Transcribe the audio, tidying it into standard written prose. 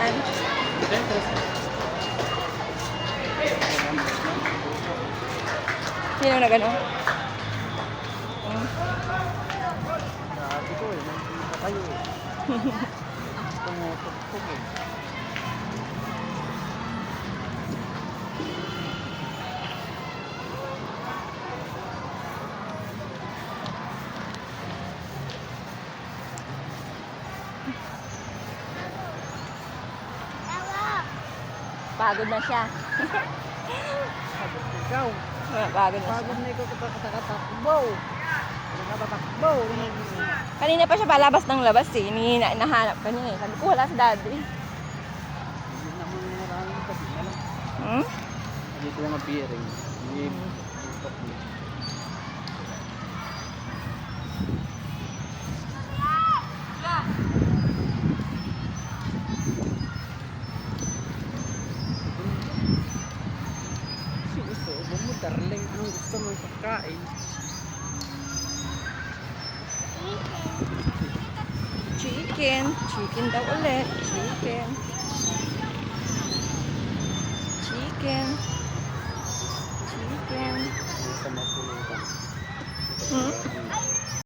yan? Sino na gano'n? Sabi ko eh, nandito kayo eh. Tumutok-tok eh. Pagod na siya. Pagod na ikaw. Pagod na Pagod siya. na ikaw katatakbo. Katatakbo. Kanina pa siya palabas ng labas eh. Hinahanap ka niya eh. Sabi ko wala si daddy. Hindi naman maraming kasi alam. Hmm? Dito yung bearing. Hindi butok niya. Gusto mo darling, anong gusto mong pagkain? Chicken. Chicken daw ulit. Chicken. Chicken. Chicken. Hindi ka mapulutan. Hmm?